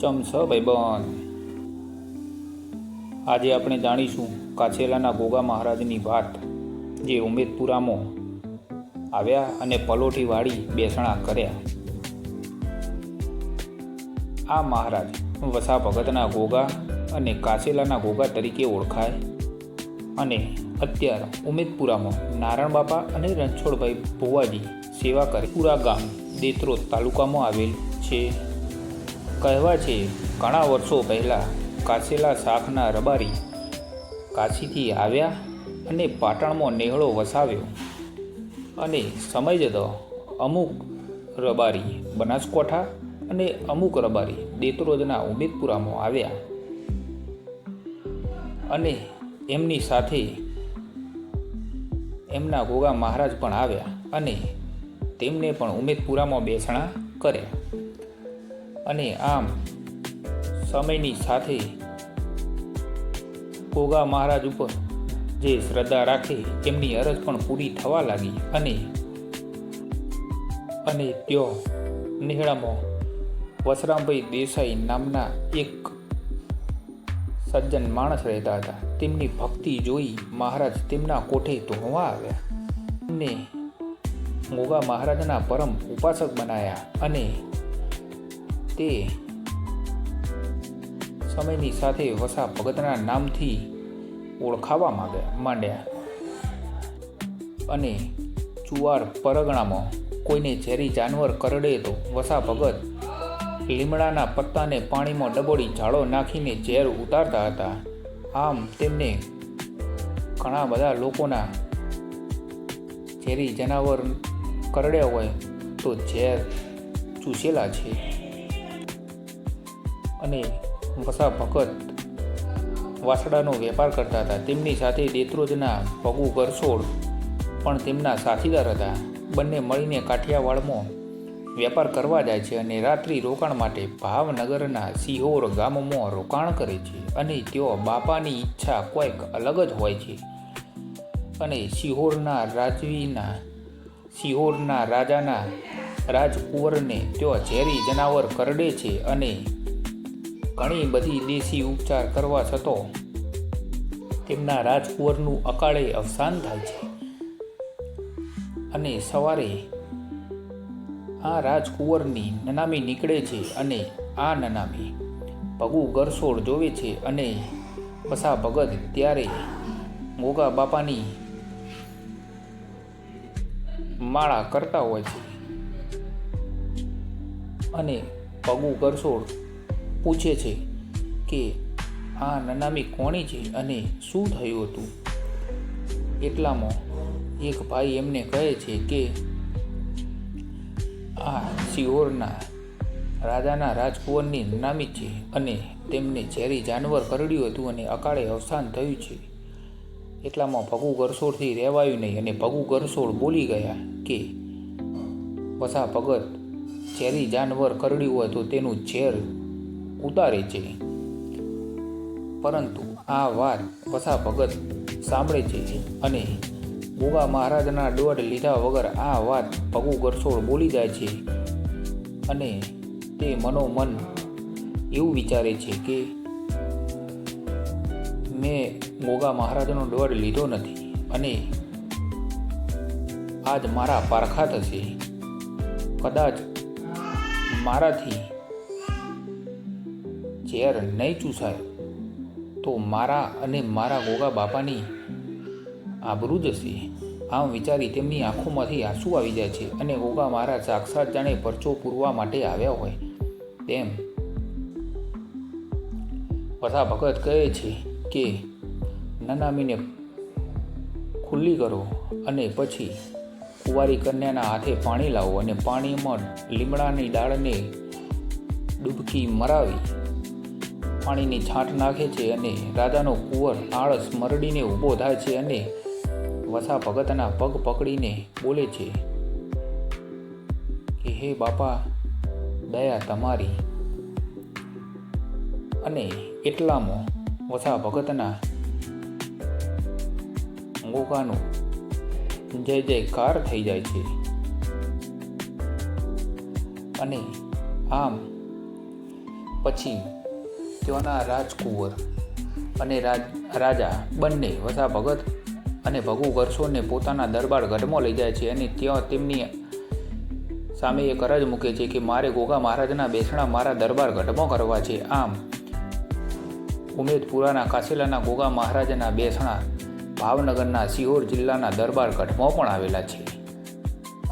ચમસ ભાઈબંધ. આજે આપણે જાણીશું કાછેલાના ગોગા મહારાજની વાત, જે ઉમેદપુરામાં આવ્યા અને પલોઠી વાળી બેસણા કર્યા. આ મહારાજ વસા ભગતના ગોગા અને કાછેલાના ગોગા તરીકે ઓળખાય અને અત્યારે ઉમેદપુરામાં નારાયણ બાપા અને રણછોડભાઈ ભુવાજી સેવા કરે. પુરા ગામ દેત્રોદ તાલુકામાં આવેલ છે. કહેવાય છે ઘણા વર્ષો પહેલાં કાછેલા શાખના રબારી કાશીથી આવ્યા અને પાટણમાં નેહળો વસાવ્યો અને સમય જતો અમુક રબારી બનાસકાંઠા અને અમુક રબારી દેત્રોદના ઉમેદપુરામાં આવ્યા અને એમની સાથે એમના ગોગા મહારાજ પણ આવ્યા અને તેમને પણ ઉમેદપુરામાં બેસણા કર્યા. અને આમ સમયની સાથે ગોગા મહારાજ ઉપર જે શ્રદ્ધા રાખે એમની અરજ પણ પૂરી થવા લાગી અને ત્યાં નેહળામાં વસરામભાઈ દેસાઈ નામના એક સજ્જન માણસ રહેતા હતા. તેમની ભક્તિ જોઈ મહારાજ તેમના કોઠે ધોવા આવ્યા અને ગોગા મહારાજના પરમ ઉપાસક બનાયા અને તે સમયની સાથે વસા ભગતના નામથી ઓળખાવા માંડ્યા અને ચુવાર પરગણામાં કોઈને ઝેરી જાનવર કરડે તો વસા ભગત લીમડાના પત્તાને પાણીમાં ડબોળી જાળો નાખીને ઝેર ઉતારતા હતા. આમ તેમને ઘણા બધા લોકોના ઝેરી જનાવર કરડ્યા હોય તો ઝેર ચૂસેલા છે. અને વસા ભગત વાસડાનો વેપાર કરતા હતા. તેમની સાથે દેત્રોદના પગુ ગરસોડ પણ તેમના સાથીદાર હતા. બંને મળીને કાઠિયાવાડમાં વેપાર કરવા જાય છે અને રાત્રિ રોકાણ માટે ભાવનગરના સિહોર ગામમાં રોકાણ કરે છે. અને તેઓ બાપાની ઈચ્છા કોઈક અલગ જ હોય છે અને સિહોરના રાજાના રાજકુંવરને તેઓ ઝેરી જનાવર કરડે છે અને ઘણી બધી દેશી ઉપચાર કરવા છતાં તેમના રાજકુંવરનું અકાળે અવસાન થાય છે. અને સવારે આ રાજકુંવરની નનામી નીકળે છે અને આ નનામી પગુ ગરસોડ જોવે છે અને વસા ભગત ત્યારે ગોગા બાપાની માળા કરતા હોય છે અને પગુ ગરસોડ પૂછે છે કે આ નનામી કોણી છે અને શું થયું હતું. એટલામાં એક ભાઈ એમને કહે છે કે આ સિહોરના રાજાના રાજકુંવરની નનામી છે અને તેમને ઝેરી જાનવર કરડ્યું હતું અને અકાળે અવસાન થયું છે. એટલામાં પગુ ગરસોડથી રહેવાયું નહીં અને પગુ ગરસોડ બોલી ગયા કે વસા ભગત ઝેરી જાનવર કરડ્યું હોય તો તેનું ઝેર ઉતારે છે. પરંતુ આ વાત વસા ભગત સાંભળે છે અને ગોગા મહારાજના દોડ લીધા વગર આ વાત પગુ ગરસોડ બોલી જાય છે અને તે મનોમન એવું વિચારે છે કે મેં ગોગા મહારાજનો દોડ લીધો નથી અને આજ મારા પારખા થશે. કદાચ મારાથી ઝેર નહીં ચૂસાય તો મારા અને મારા ગોગા બાપાની આબરૂ જશે. આમ વિચારી તેમની આંખોમાંથી આંસુ આવી જાય છે અને ગોગા મહારાજ સાક્ષાત જાણે પરચો પૂરવા માટે આવ્યા હોય તેમ વસા ભગત કહે છે કે નનામીને ખુલ્લી કરો અને પછી કુંવારી કન્યાના હાથે પાણી લાવો અને પાણીમાં લીમડાની ડાળને ડૂબકી મરાવી પાણીની છાંટ નાખે છે અને રાજાનો કુંવર આળસ મરડીને ઊભો થાય છે અને વસા ભગતના પગ પકડીને બોલે છે કે હે બાપા, દયા તમારી. અને એટલામાં વસા ભગતના ગોગાનો જય જયકાર થઈ જાય છે અને આમ પછી ત્યાંના રાજકુંવર અને રાજા બંને વસા ભગત અને ભગુ કરશોને પોતાના દરબાર ગઢમાં લઈ જાય છે અને ત્યાં તેમની સામે એક અરજ મૂકે છે કે મારે ગોગા મહારાજના બેસણા મારા દરબાર ગઢમાં કરવા છે. આમ ઉમેદપુરાના કાસેલાના ગોગા મહારાજના બેસણા ભાવનગરના સિહોર જિલ્લાના દરબાર ગઢમાં પણ આવેલા છે.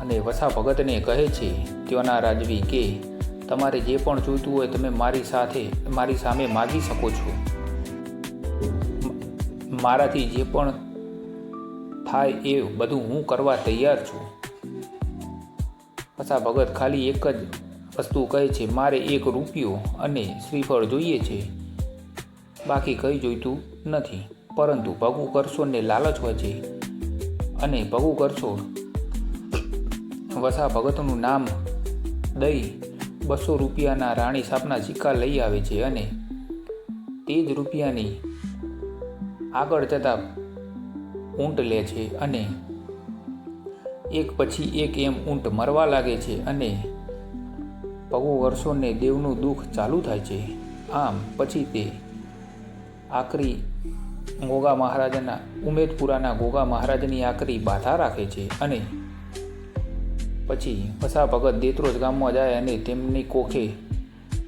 અને વસા ભગતને કહે છે ત્યાંના રાજવી કે તમારે જે પણ જોઈતું હોય તમે મારી સામે માગી શકો છો. મારાથી જે પણ થાય એ બધું હું કરવા તૈયાર છું. વસા ભગત ખાલી એક જ વસ્તુ કહે છે, મારે 1 રૂપિયો અને શ્રીફળ જોઈએ છે, બાકી કંઈ જોઈતું નથી. પરંતુ ભગુ કરશોને લાલચ હોય છે અને ભગુ કરશો વસા ભગતનું નામ દઈ 200 રૂપિયાના રાણી સાપના સિક્કા લઈ આવે છે અને તે જ રૂપિયાની આગળ જતા ઊંટ લે છે અને એક પછી એક એમ ઊંટ મરવા લાગે છે અને ભગુ વર્ષોને દેવનું દુઃખ ચાલુ થાય છે. આમ પછી તે આખરી ગોગા મહારાજના ઉમેદપુરાના ગોગા મહારાજની આખરી બાધા રાખે છે અને પછી વસા ભગત દેત્રોજ ગામમાં જાય અને તેમની કોખે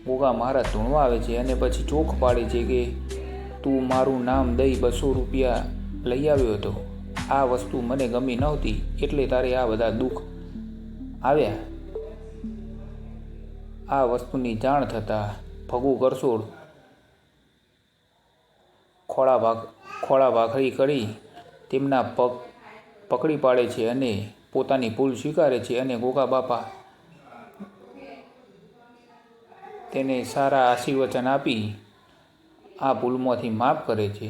ગોગા મહારાજ ધૂણવા આવે છે અને પછી ચોખ પાડે છે કે તું મારું નામ દઈ 200 રૂપિયા લઈ આવ્યો હતો, આ વસ્તુ મને ગમી નહોતી એટલે તારે આ બધા દુઃખ આવ્યા. આ વસ્તુની જાણ થતાં ભગુ કરશોડ ખોળા ભાખરી કરી તેમના પગ પકડી પાડે છે અને પોતાની ભૂલ સ્વીકારે છે અને ગોગા બાપા તેને સારા આશીર્વચન આપી આ ભૂલમાંથી માફ કરે છે.